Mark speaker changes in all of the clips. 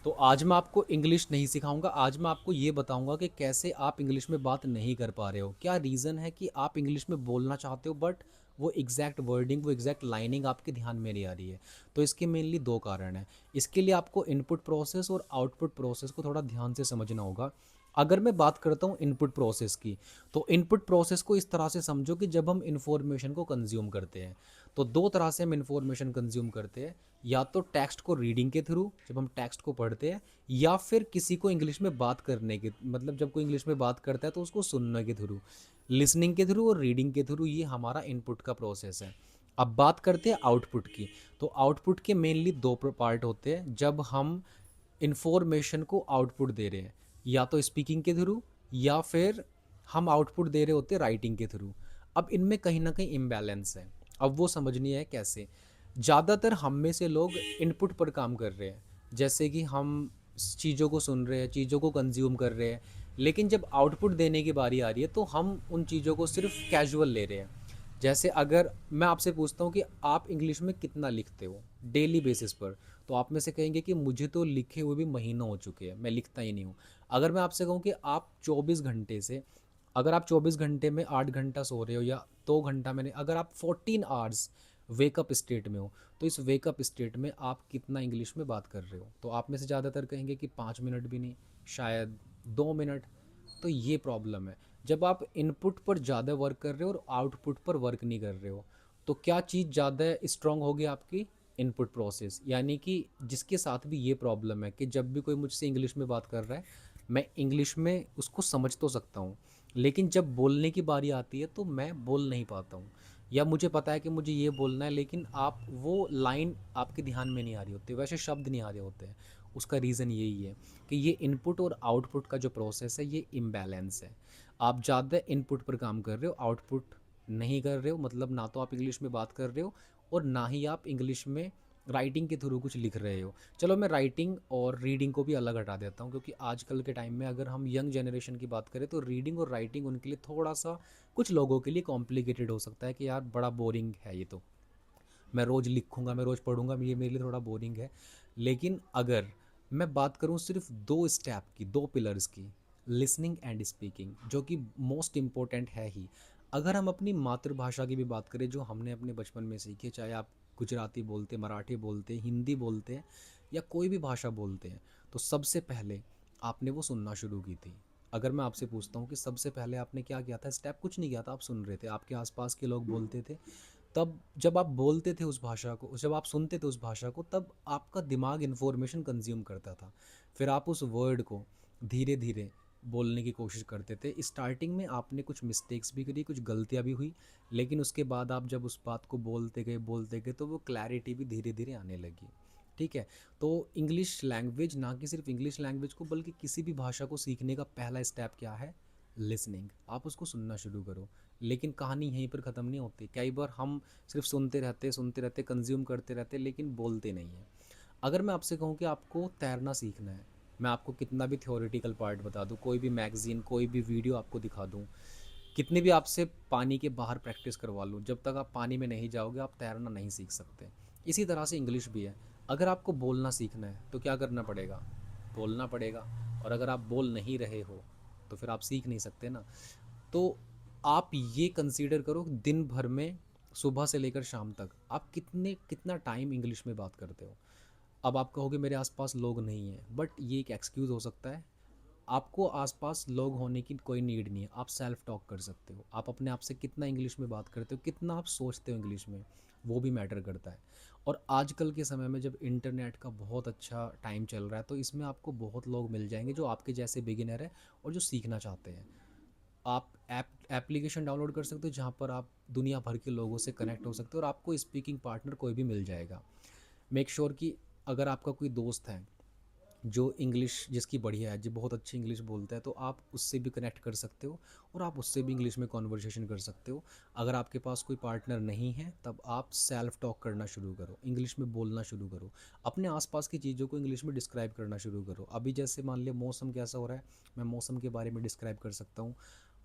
Speaker 1: तो आज मैं आपको इंग्लिश नहीं सिखाऊंगा। आज मैं आपको ये बताऊंगा कि कैसे आप इंग्लिश में बात नहीं कर पा रहे हो। क्या रीज़न है कि आप इंग्लिश में बोलना चाहते हो बट वो एग्जैक्ट वर्डिंग, वो एग्जैक्ट लाइनिंग आपके ध्यान में नहीं आ रही है। तो इसके मेनली दो कारण हैं। इसके लिए आपको इनपुट प्रोसेस और आउटपुट प्रोसेस को थोड़ा ध्यान से समझना होगा। अगर मैं बात करता हूँ इनपुट प्रोसेस की, तो इनपुट प्रोसेस को इस तरह से समझो कि जब हम इंफॉर्मेशन को कंज्यूम करते हैं, तो दो तरह से हम इंफॉर्मेशन कंज्यूम करते हैं। या तो टेक्स्ट को रीडिंग के थ्रू, जब हम टेक्स्ट को पढ़ते हैं, या फिर किसी को इंग्लिश में बात करने के, मतलब जब कोई इंग्लिश में बात करता है तो उसको सुनने के थ्रू, लिसनिंग के थ्रू और रीडिंग के थ्रू। ये हमारा इनपुट का प्रोसेस है। अब बात करते हैं आउटपुट की। तो आउटपुट के मेनली दो पार्ट होते हैं जब हम इंफॉर्मेशन को आउटपुट दे रहे हैं, या तो स्पीकिंग के थ्रू, या फिर हम आउटपुट दे रहे होते हैं राइटिंग के थ्रू। अब इनमें कहीं ना कहीं इम्बैलेंस है। अब वो समझनी है कैसे। ज़्यादातर हम में से लोग इनपुट पर काम कर रहे हैं, जैसे कि हम चीज़ों को सुन रहे हैं, चीज़ों को कंज्यूम कर रहे हैं, लेकिन जब आउटपुट देने की बारी आ रही है तो हम उन चीज़ों को सिर्फ कैजुअल ले रहे हैं। जैसे अगर मैं आपसे पूछता हूँ कि आप इंग्लिश में कितना लिखते हो डेली बेसिस पर, तो आप में से कहेंगे कि मुझे तो लिखे हुए भी महीनों हो चुके हैं, मैं लिखता ही नहीं हूँ। अगर मैं आपसे कहूँ कि आप 24 घंटे से, अगर आप 24 घंटे में 8 घंटा सो रहे हो, या 2 घंटा मैंने, अगर आप 14 आवर्स वेकअप स्टेट में हो, तो इस वेकअप स्टेट में आप कितना इंग्लिश में बात कर रहे हो। तो आप में से ज़्यादातर कहेंगे कि 5 मिनट भी नहीं, शायद 2 मिनट। तो ये प्रॉब्लम है। जब आप इनपुट पर ज़्यादा वर्क कर रहे हो और आउटपुट पर वर्क नहीं कर रहे हो, तो क्या चीज़ ज़्यादा स्ट्रांग होगी आपकी? Input process. यानी कि जिसके साथ भी ये प्रॉब्लम है कि जब भी कोई मुझसे इंग्लिश में बात कर रहा है, मैं इंग्लिश में उसको समझ तो सकता हूँ, लेकिन जब बोलने की बारी आती है तो मैं बोल नहीं पाता हूँ। या मुझे पता है कि मुझे ये बोलना है, लेकिन आप वो लाइन आपके ध्यान में नहीं आ रही होती, वैसे शब्द नहीं आ रहे होते हैं। उसका रीज़न यही है कि ये इनपुट और आउटपुट का जो प्रोसेस है ये इम्बैलेंस है। आप ज़्यादा इनपुट पर काम कर रहे हो, आउटपुट नहीं कर रहे हो, मतलब ना तो आप इंग्लिश में बात कर रहे हो और ना ही आप इंग्लिश में राइटिंग के थ्रू कुछ लिख रहे हो। चलो मैं राइटिंग और रीडिंग को भी अलग हटा देता हूँ, क्योंकि आजकल के टाइम में अगर हम यंग जनरेशन की बात करें तो रीडिंग और राइटिंग उनके लिए थोड़ा सा, कुछ लोगों के लिए कॉम्प्लिकेटेड हो सकता है कि यार बड़ा बोरिंग है ये, तो मैं रोज़ लिखूंगा, मैं रोज़ पढ़ूंगा, ये मेरे लिए थोड़ा बोरिंग है। लेकिन अगर मैं बात करूँ सिर्फ दो स्टेप की, दो पिलर्स की, लिसनिंग एंड स्पीकिंग, जो कि मोस्ट इम्पोर्टेंट है ही। अगर हम अपनी मातृभाषा की भी बात करें जो हमने अपने बचपन में सीखी है, चाहे आप गुजराती बोलते, मराठी बोलते, हिंदी बोलते, या कोई भी भाषा बोलते हैं, तो सबसे पहले आपने वो सुनना शुरू की थी। अगर मैं आपसे पूछता हूँ कि सबसे पहले आपने क्या किया था, स्टेप कुछ नहीं किया था, आप सुन रहे थे, आपके आसपास के लोग बोलते थे। तब जब आप बोलते थे उस भाषा को, जब आप सुनते थे उस भाषा को, तब आपका दिमाग इन्फॉर्मेशन कंज्यूम करता था। फिर आप उस वर्ड को धीरे धीरे बोलने की कोशिश करते थे। स्टार्टिंग में आपने कुछ मिस्टेक्स भी करी, कुछ गलतियाँ भी हुई, लेकिन उसके बाद आप जब उस बात को बोलते गए तो वो क्लैरिटी भी धीरे धीरे आने लगी। ठीक है। तो इंग्लिश लैंग्वेज, ना कि सिर्फ इंग्लिश लैंग्वेज को बल्कि किसी भी भाषा को सीखने का पहला स्टेप क्या है? लिसनिंग। आप उसको सुनना शुरू करो। लेकिन कहानी यहीं पर ख़त्म नहीं होती। कई बार हम सिर्फ सुनते रहते, कंज्यूम करते रहते, लेकिन बोलते नहीं हैं। अगर मैं आपसे कहूँ कि आपको तैरना सीखना है, मैं आपको कितना भी थ्योरेटिकल पार्ट बता दूँ, कोई भी मैगज़ीन, कोई भी वीडियो आपको दिखा दूँ, कितनी भी आपसे पानी के बाहर प्रैक्टिस करवा लूँ, जब तक आप पानी में नहीं जाओगे आप तैरना नहीं सीख सकते। इसी तरह से इंग्लिश भी है। अगर आपको बोलना सीखना है तो क्या करना पड़ेगा? बोलना पड़ेगा। और अगर आप बोल नहीं रहे हो तो फिर आप सीख नहीं सकते ना। तो आप ये कंसीडर करो कि दिन भर में सुबह से लेकर शाम तक आप कितना टाइम इंग्लिश में बात करते हो। अब आप कहोगे मेरे आसपास लोग नहीं हैं, बट ये एक एक्सक्यूज़ हो सकता है। आपको आसपास लोग होने की कोई नीड नहीं है। आप सेल्फ टॉक कर सकते हो। आप अपने आप से कितना इंग्लिश में बात करते हो, कितना आप सोचते हो इंग्लिश में, वो भी मैटर करता है। और आजकल के समय में जब इंटरनेट का बहुत अच्छा टाइम चल रहा है, तो इसमें आपको बहुत लोग मिल जाएंगे जो आपके जैसे बिगिनर है और जो सीखना चाहते हैं। आप एप्लीकेशन डाउनलोड कर सकते हो जहाँ पर आप दुनिया भर के लोगों से कनेक्ट हो सकते हो, और आपको स्पीकिंग पार्टनर कोई भी मिल जाएगा। मेक श्योर कि अगर आपका कोई दोस्त है जो इंग्लिश जिसकी बढ़िया है, जो बहुत अच्छी इंग्लिश बोलता है, तो आप उससे भी कनेक्ट कर सकते हो और आप उससे भी इंग्लिश में कॉन्वर्सेशन कर सकते हो। अगर आपके पास कोई पार्टनर नहीं है तब आप सेल्फ टॉक करना शुरू करो, इंग्लिश में बोलना शुरू करो, अपने आसपास की चीज़ों को इंग्लिश में डिस्क्राइब करना शुरू करो। अभी जैसे मान लिया मौसम कैसा हो रहा है, मैं मौसम के बारे में डिस्क्राइब कर सकता हूँ।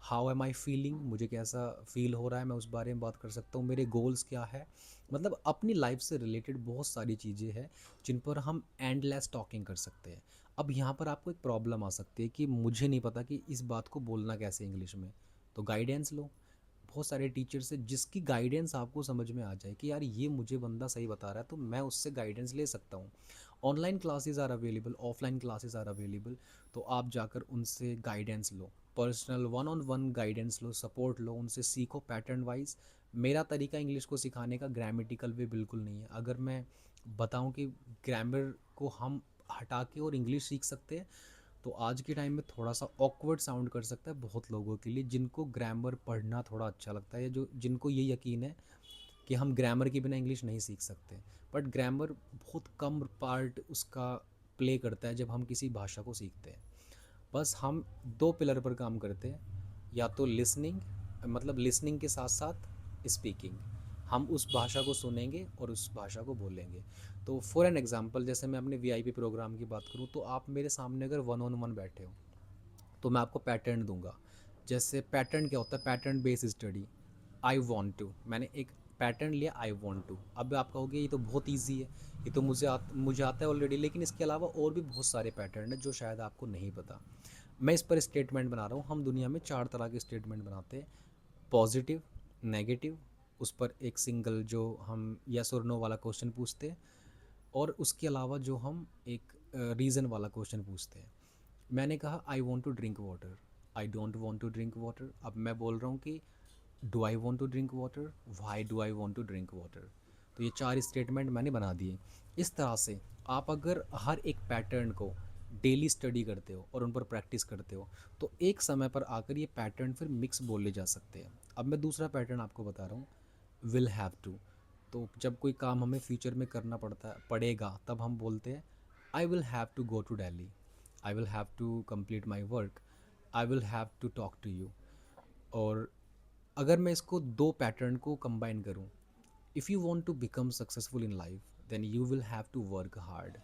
Speaker 1: हाउ एम आई फीलिंग, मुझे कैसा फील हो रहा है, मैं उस बारे में बात कर सकता हूँ। मेरे गोल्स क्या है, मतलब अपनी लाइफ से रिलेटेड बहुत सारी चीज़ें हैं जिन पर हम एंडलेस टॉकिंग कर सकते हैं। अब यहाँ पर आपको एक प्रॉब्लम आ सकती है कि मुझे नहीं पता कि इस बात को बोलना कैसे इंग्लिश में, तो गाइडेंस लो। बहुत सारे टीचर्स से जिसकी गाइडेंस आपको समझ में आ जाए कि यार ये मुझे बंदा सही बता रहा है, तो मैं उससे गाइडेंस ले सकता हूँ। Online classes are available, offline classes are available, तो आप जाकर उनसे गाइडेंस लो, personal one on one guidance लो, सपोर्ट लो, उनसे सीखो पैटर्न वाइज। मेरा तरीका इंग्लिश को सिखाने का ग्रामेटिकल वे बिल्कुल नहीं है। अगर मैं बताऊं कि ग्रामर को हम हटा के और इंग्लिश सीख सकते हैं, तो आज के टाइम में थोड़ा सा ऑकवर्ड साउंड कर सकता है बहुत लोगों के लिए जिनको ग्रामर पढ़ना थोड़ा अच्छा लगता है, या जो जिनको ये यकीन है कि हम ग्रामर के बिना इंग्लिश नहीं सीख सकते। बट ग्रामर बहुत कम पार्ट उसका प्ले करता है जब हम किसी भाषा को सीखते हैं। बस हम दो पिलर पर काम करते हैं, या तो लिसनिंग, मतलब लिसनिंग के साथ साथ स्पीकिंग। हम उस भाषा को सुनेंगे और उस भाषा को बोलेंगे। तो फॉर एन एग्जांपल, जैसे मैं अपने वीआईपी प्रोग्राम की बात करूँ, तो आप मेरे सामने अगर वन ऑन वन बैठे हो तो मैं आपको पैटर्न दूंगा। जैसे पैटर्न क्या होता है, pattern based study. I want to, मैंने एक पैटर्न लिया, आई वॉन्ट टू। अब आप कहोगे ये तो बहुत ईजी है, ये तो मुझे आता है ऑलरेडी, लेकिन इसके अलावा और भी बहुत सारे पैटर्न हैं जो शायद आपको नहीं पता। मैं इस पर स्टेटमेंट बना रहा हूँ। हम दुनिया में 4 तरह के स्टेटमेंट बनाते हैं, पॉजिटिव, नेगेटिव, उस पर एक सिंगल जो हम यस और नो वाला क्वेश्चन पूछते हैं, और उसके अलावा जो हम एक रीज़न वाला क्वेश्चन पूछते हैं। मैंने कहा I want to drink water, I don't want to drink water. अब मैं बोल रहा हूँ कि do I want to drink water, why do I want to drink water. तो ये 4 स्टेटमेंट मैंने बना दिए। इस तरह से आप अगर हर एक पैटर्न को डेली स्टडी करते हो और उन पर प्रैक्टिस करते हो, तो एक समय पर आकर ये पैटर्न फिर मिक्स बोले जा सकते हैं। अब मैं दूसरा पैटर्न आपको बता रहा हूँ, विल हैव टू। तो जब कोई काम हमें फ्यूचर में करना पड़ेगा, तब हम बोलते हैं I will have to go to Delhi, I will have to complete my work, I will have to talk to you. और अगर मैं इसको दो पैटर्न को कंबाइन करूं, if you want to become successful in life then you will have to work hard.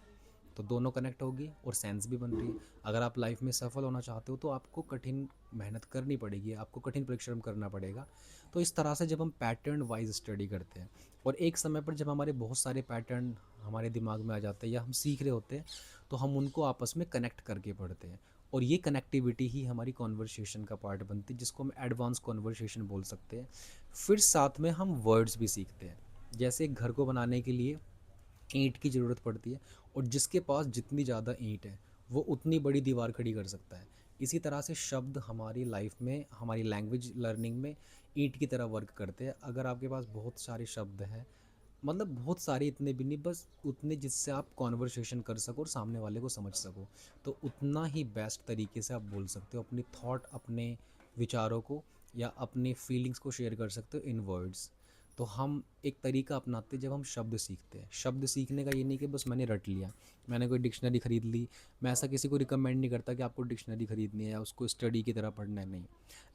Speaker 1: तो दोनों connect होगी और सेंस भी बन रही है। अगर आप लाइफ में सफल होना चाहते हो तो आपको कठिन मेहनत करनी पड़ेगी, आपको कठिन परिश्रम करना पड़ेगा। तो इस तरह से जब हम पैटर्न वाइज स्टडी करते हैं, और एक समय पर जब हमारे बहुत सारे पैटर्न हमारे दिमाग में आ जाते हैं या हम सीख रहे होते हैं, तो हम उनको आपस में कनेक्ट करके पढ़ते हैं। और ये कनेक्टिविटी ही हमारी कॉन्वर्सेशन का पार्ट बनती है, जिसको हम एडवांस कॉन्वर्सेशन बोल सकते हैं। फिर साथ में हम वर्ड्स भी सीखते हैं। जैसे एक घर को बनाने के लिए ईंट की ज़रूरत पड़ती है, और जिसके पास जितनी ज़्यादा ईंट है वो उतनी बड़ी दीवार खड़ी कर सकता है। इसी तरह से शब्द हमारी लाइफ में, हमारी लैंग्वेज लर्निंग में ईंट की तरह वर्क करते हैं। अगर आपके पास बहुत सारे शब्द हैं, मतलब बहुत सारे, इतने भी नहीं, बस उतने जिससे आप कॉन्वर्सेशन कर सको और सामने वाले को समझ सको, तो उतना ही बेस्ट तरीके से आप बोल सकते हो अपनी थॉट, अपने विचारों को या अपनी फीलिंग्स को शेयर कर सकते हो इन वर्ड्स। तो हम एक तरीका अपनाते हैं जब हम शब्द सीखते हैं। शब्द सीखने का ये नहीं कि बस मैंने रट लिया, मैंने कोई डिक्शनरी ख़रीद ली। मैं ऐसा किसी को रिकमेंड नहीं करता कि आपको डिक्शनरी ख़रीदनी है या उसको स्टडी की तरह पढ़ना है, नहीं।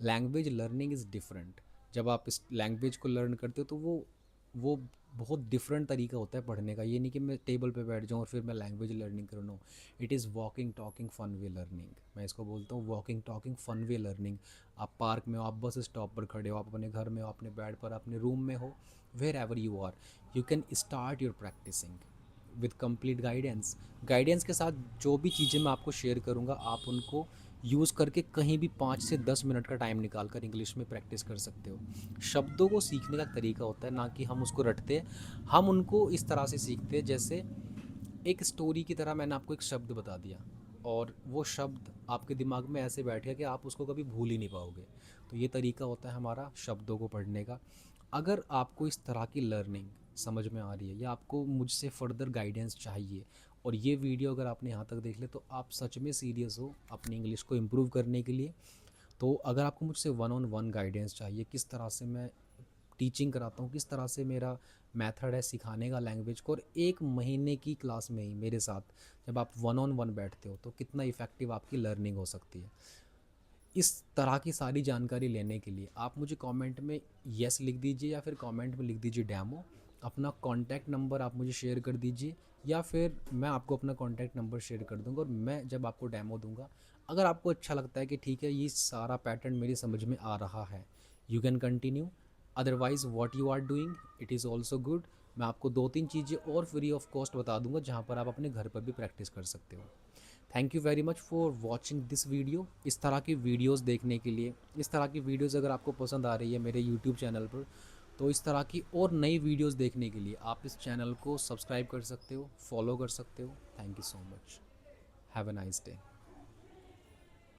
Speaker 1: Language learning is different. जब आप इस लैंग्वेज को लर्न करते हो तो वो बहुत डिफरेंट तरीका होता है पढ़ने का। ये नहीं कि मैं टेबल पे बैठ जाऊँ और फिर मैं लैंग्वेज लर्निंग करूँ, no. It is walking talking fun way learning. मैं इसको बोलता हूँ walking talking fun way learning. आप पार्क में हो, आप बस स्टॉप पर खड़े हो, आप अपने घर में हो, अपने बेड पर, अपने रूम में हो, wherever you are, you can start your practising with complete guidance. Guidance के साथ जो भी चीज़ें मैं आपको शेयर करूँगा, आप उनको यूज़ करके कहीं भी 5 से 10 मिनट का टाइम निकाल कर इंग्लिश में प्रैक्टिस कर सकते हो। शब्दों को सीखने का तरीका होता है, ना कि हम उसको रटते हैं। हम उनको इस तरह से सीखते हैं जैसे एक स्टोरी की तरह। मैंने आपको एक शब्द बता दिया और वो शब्द आपके दिमाग में ऐसे बैठ गया कि आप उसको कभी भूल ही नहीं पाओगे। तो ये तरीका होता है हमारा शब्दों को पढ़ने का। अगर आपको इस तरह की लर्निंग समझ में आ रही है या आपको मुझसे फर्दर गाइडेंस चाहिए, और ये वीडियो अगर आपने यहाँ तक देख ले, तो आप सच में सीरियस हो अपनी इंग्लिश को इम्प्रूव करने के लिए। तो अगर आपको मुझसे वन ऑन वन गाइडेंस चाहिए, किस तरह से मैं टीचिंग कराता हूँ, किस तरह से मेरा मेथड है सिखाने का लैंग्वेज को, और 1 महीने की क्लास में ही मेरे साथ जब आप वन ऑन वन बैठते हो तो कितना इफ़ेक्टिव आपकी लर्निंग हो सकती है। इस तरह की सारी जानकारी लेने के लिए आप मुझे कमेंट में यस लिख दीजिए, या फिर कमेंट में लिख दीजिए डेमो। अपना कॉन्टैक्ट नंबर आप मुझे शेयर कर दीजिए, या फिर मैं आपको अपना कॉन्टैक्ट नंबर शेयर कर दूंगा, और मैं जब आपको डेमो दूंगा, अगर आपको अच्छा लगता है कि ठीक है ये सारा पैटर्न मेरी समझ में आ रहा है, you can continue, otherwise what you are doing it is also good. मैं आपको 2-3 चीज़ें और फ्री ऑफ कॉस्ट बता दूंगा जहाँ पर आप अपने घर पर भी प्रैक्टिस कर सकते हो। Thank you very much for watching this video. इस तरह की वीडियोस देखने के लिए, इस तरह की वीडियोस अगर आपको पसंद आ रही है मेरे यूट्यूब चैनल पर, तो इस तरह की और नई वीडियोस देखने के लिए आप इस चैनल को सब्सक्राइब कर सकते हो, फॉलो कर सकते हो। Thank you so much. Have a nice day.